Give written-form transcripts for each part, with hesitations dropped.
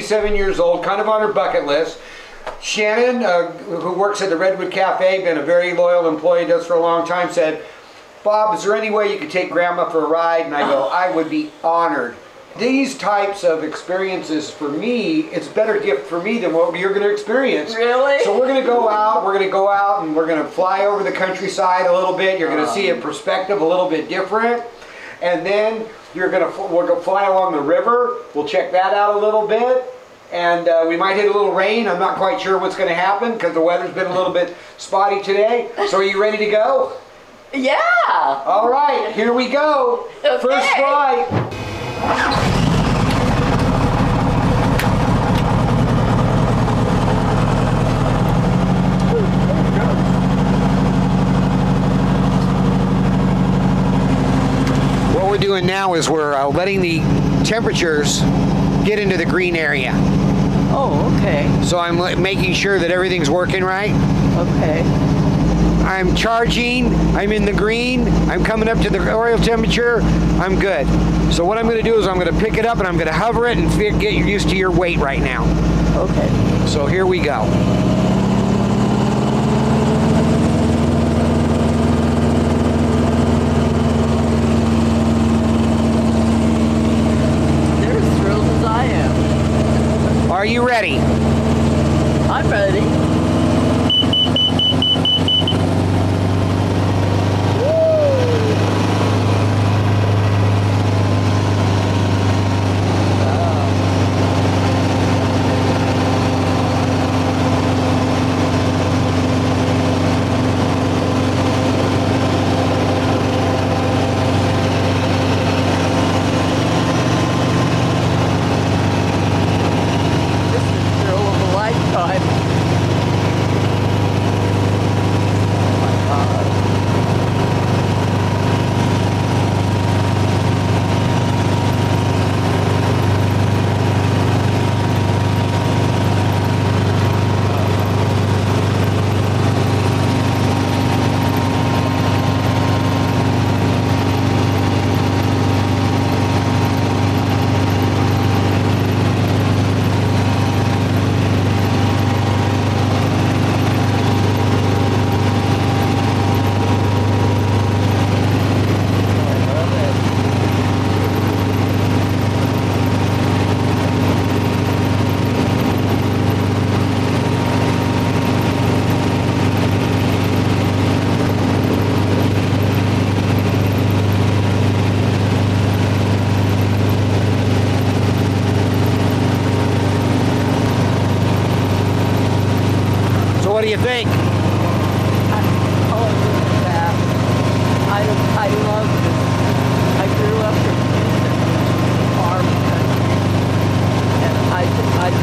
87 years old, kind of on her bucket list. Shannon, who works at the Redwood Cafe, been a very loyal employee, does for a long time, said, Bob, is there any way you could take Grandma for a ride? And I go, I would be honored. These types of experiences, for me, it's a better gift for me than what you're going to experience. Really? So we're going to go out, and we're going to fly over the countryside a little bit. You're going to see a perspective a little bit different. And then we're going to fly along the river. We'll check that out a little bit. And we might hit a little rain. I'm not quite sure what's going to happen because the weather's been a little bit spotty today. So are you ready to go? Yeah. All right, here we go. Okay. First flight. What we're doing now is we're letting the temperatures get into the green area. Oh, okay. So I'm making sure that everything's working right. Okay. I'm charging, I'm in the green, I'm coming up to the oil temperature, I'm good. So what I'm going to do is I'm going to pick it up and I'm going to hover it and get used to your weight right now. Okay. So here we go. They're as thrilled as I am. Are you ready? I'm ready. What do you think? I love this. I grew up in farm country, and I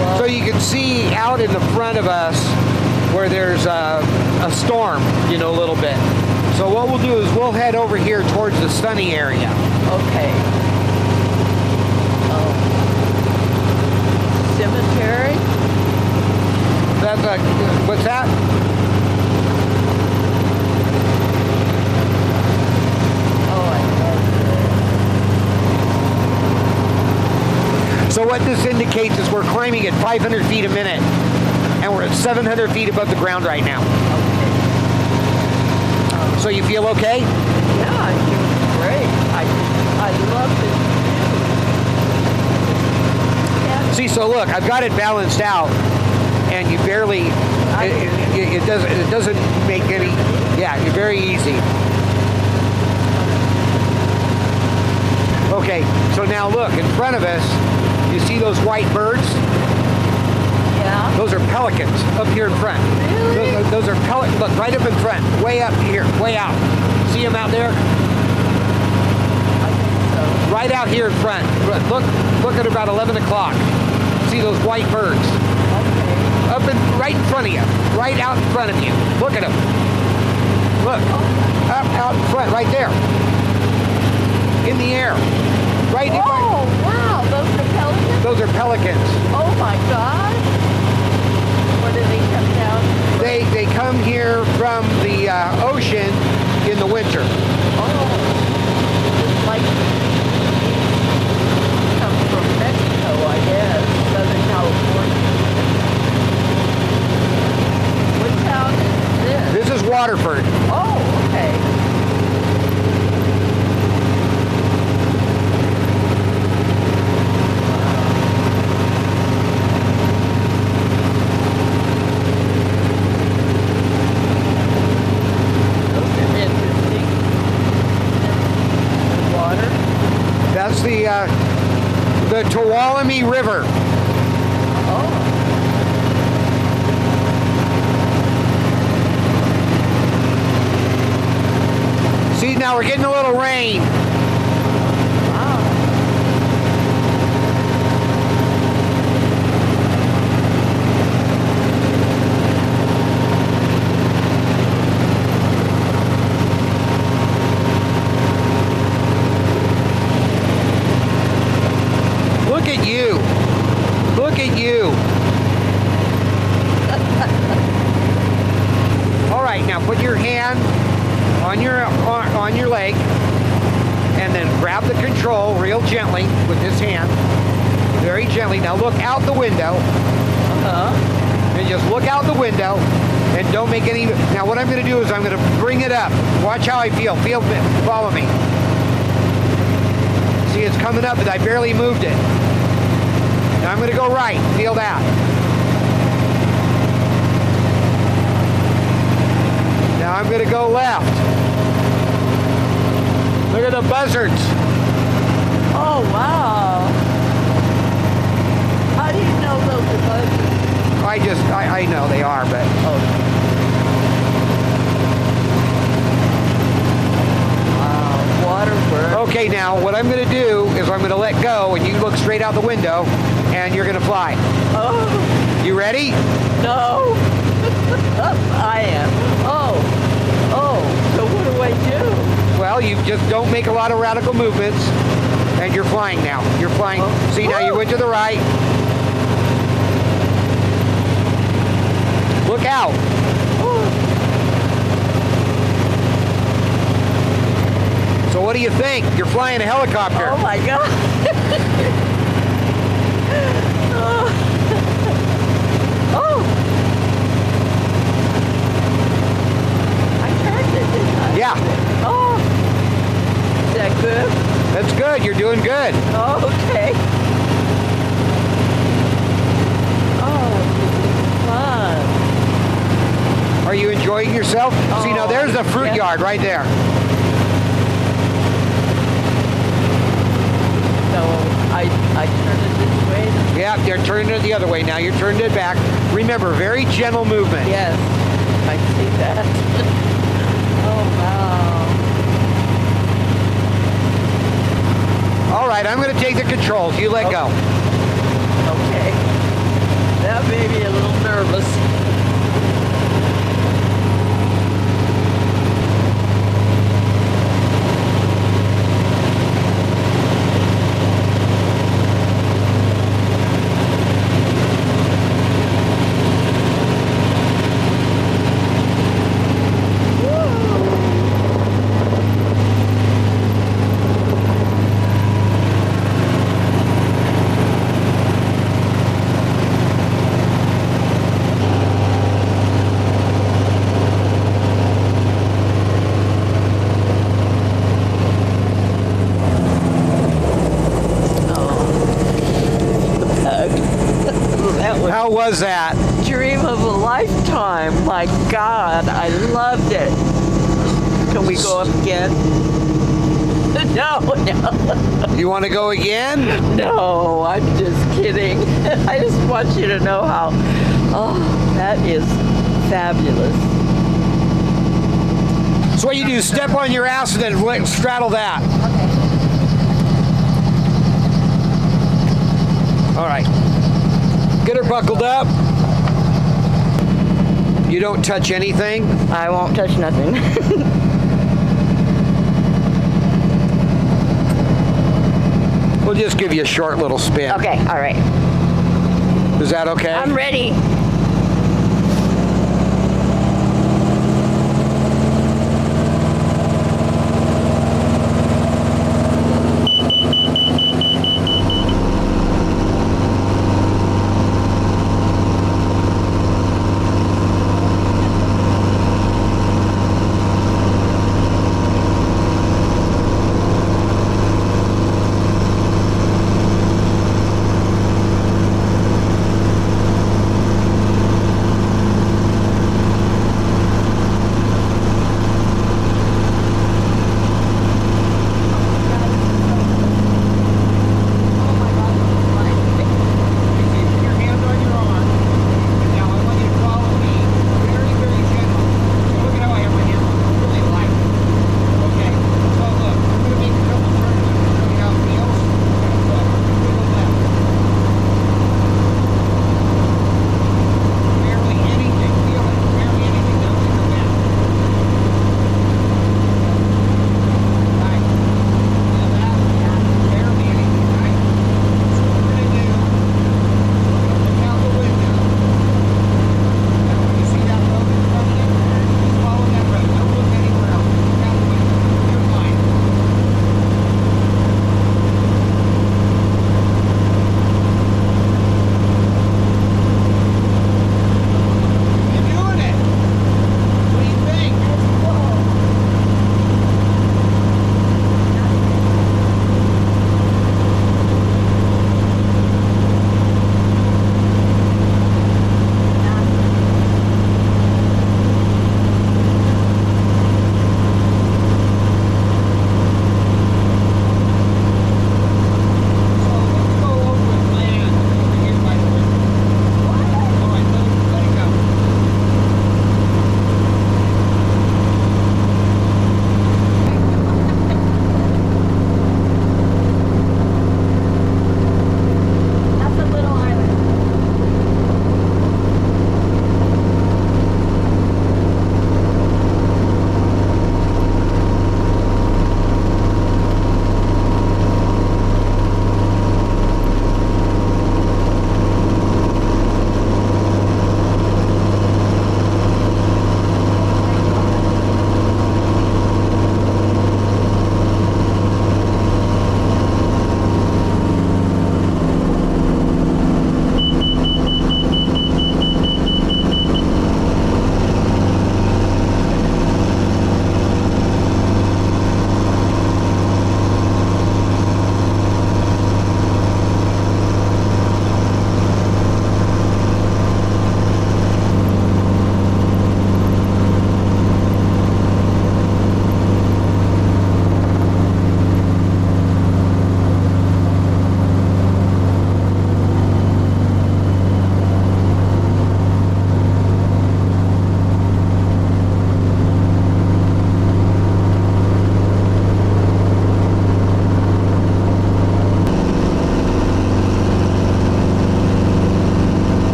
love. So you can see out in the front of us where there's a storm, a little bit. So what we'll do is we'll head over here towards the sunny area. Okay. Cemetery. What's that? Oh, I love it. So what this indicates is we're climbing at 500 feet a minute, and we're at 700 feet above the ground right now. Okay. So you feel okay? Yeah, I feel great. I love this view. Yeah. See, so look, I've got it balanced out. And you barely, it doesn't make any, yeah, you're very easy. Okay, so now look, in front of us, you see those white birds? Yeah. Those are pelicans up here in front. Really? Those are pelicans, look, right up in front, way up here, way out. See them out there? I think so. Right out here in front. Look at about 11 o'clock. See those white birds? Okay. Right in front of you, right out in front of you. Look at them. Look, up out in front, right there, in the air, right. Oh, wow! Those are pelicans. Those are pelicans. Oh my God! Where do they come down? They come here from the ocean in the winter. Oh, just like come from Mexico, I guess. Southern California. What town is this? This is Waterford. Oh, okay. Those are interesting. Water. That's the Tuolumne River. Oh. See, now we're getting a little rain. Wow. Look at you. Look at you. All right, now put your hand on your leg and then grab the control real gently with this hand. Very gently. Now look out the window. And just look out the window and don't make any. Now what I'm going to do is I'm going to bring it up. Watch how I feel. Follow me. See, it's coming up, but I barely moved it. Now I'm going to go right. Feel that. Now I'm going to go left. Look at the buzzards. Oh, wow. How do you know those are buzzards? I know they are, but. Oh. Wow, Waterford. Okay, now what I'm going to do is I'm going to let go and you look straight out the window and you're going to fly. Oh, You ready? no. I am. Oh, so what do I do? Well, you just don't make a lot of radical movements and you're flying now. You're flying. Oh. See, now you went to the right. Look out. So what do you think? You're flying a helicopter. Oh my God. Oh. I turned it, didn't I? Yeah, Oh. Is that good? that's good. You're doing good. Oh, okay. Oh, this is fun. Are you enjoying yourself? See, now Oh, there's the fruit yeah. yard right there. So I turned it this way? Yeah, you're turning it the other way now. You're turning it back. Remember, very gentle movement. Yes, I see that. Oh, wow. All right, I'm going to take the controls. You let go. Okay. That made me a little nervous. How was that? Dream of a lifetime. My God, I loved it. Can we go up again? No, no, You want to go again? no, I'm just kidding. I just want you to know how, oh, that is fabulous. So what you do, step on your ass and then straddle that. All right. Get her buckled up. You don't touch anything. I won't touch nothing. We'll just give you a short little spin. Okay, all right. Is that okay? I'm ready.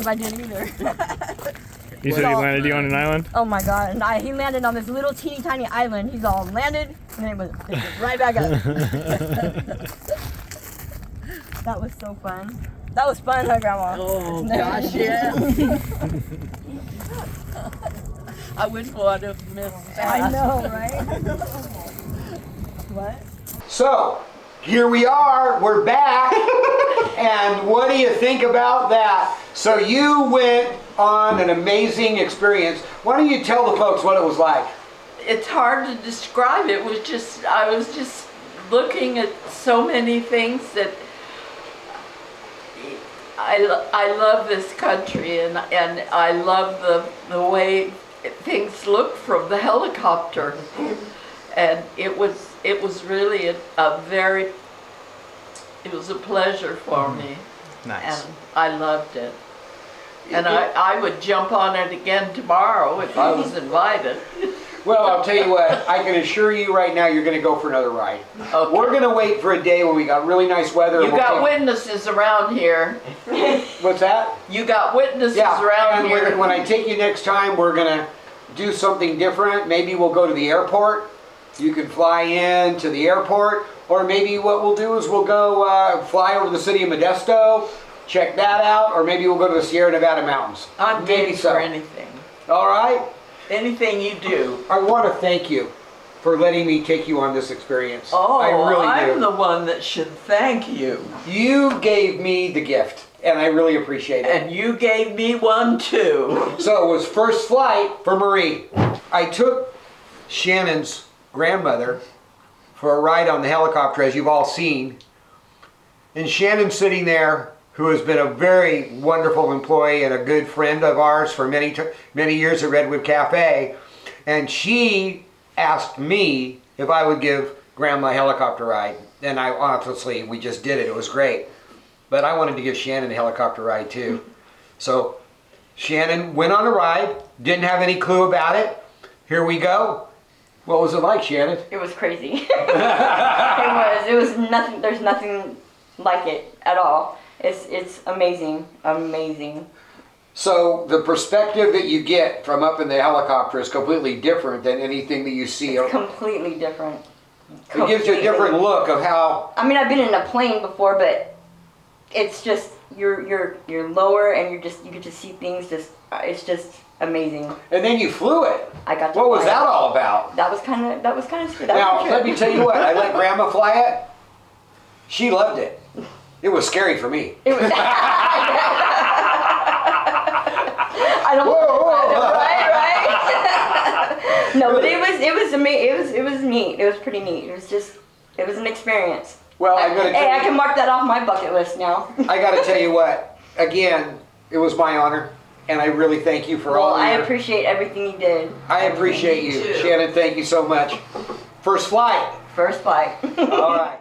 if I did either. You said he landed you on an island? Oh my god! And he landed on this little teeny tiny island. He's all landed, and it was right back up. That was so fun. That was fun, huh, Grandma? Oh gosh, yeah. I wouldn't want to have missed that. I know, right? What? So, here we are, we're back, and what do you think about that? So you went on an amazing experience. Why don't you tell the folks what it was like? It's hard to describe. I was just looking at so many things that I love this country, and I love the way things look from the helicopter, and it was really it was a pleasure for me. Nice. And I loved it. And I would jump on it again tomorrow if I was invited. Well, I'll tell you what, I can assure you right now you're going to go for another ride. Okay. We're going to wait for a day when we got really nice weather. You got witnesses around here. What's that? You got witnesses Yeah, around and here. when I take you next time, we're going to do something different. Maybe we'll go to the airport. You can fly in to the airport. Or maybe what we'll do is we'll go fly over the city of Modesto, check that out, or maybe we'll go to the Sierra Nevada mountains. I'm maybe game for anything. All right? Anything you do. I want to thank you for letting me take you on this experience. Oh, I really I'm do. the one that should thank you. You gave me the gift, and I really appreciate it. And you gave me one too. So it was first flight for Marie. I took Shannon's grandmother for a ride on the helicopter, as you've all seen. And Shannon's sitting there, who has been a very wonderful employee and a good friend of ours for many years at Redwood Cafe. And she asked me if I would give Grandma a helicopter ride. And I honestly, we just did it. It was great. But I wanted to give Shannon a helicopter ride too. So Shannon went on a ride, didn't have any clue about it. Here we go. What was it like, Shannon? It was crazy. It was nothing. There's nothing like it at all. It's amazing, amazing. So the perspective that you get from up in the helicopter is completely different than anything that you see. It's completely different. It gives you a different look of how. I mean, I've been in a plane before, but it's just you're lower and you get to see things. It's just amazing. And then you flew it. I got to What was fly that it. all about? That was kind of scary. Now let me tell you what. I let Grandma fly it. She loved it. It was scary for me. It was. I don't. Whoa. Right. No, but it was amazing. It was neat. It was pretty neat. It was an experience. Well, I'm gonna. Hey, I can mark that off my bucket list now. I got to tell you what. Again, it was my honor, and I really thank you for all. I appreciate everything you did. I appreciate you, too. Shannon. Thank you so much. First flight. First flight. All right.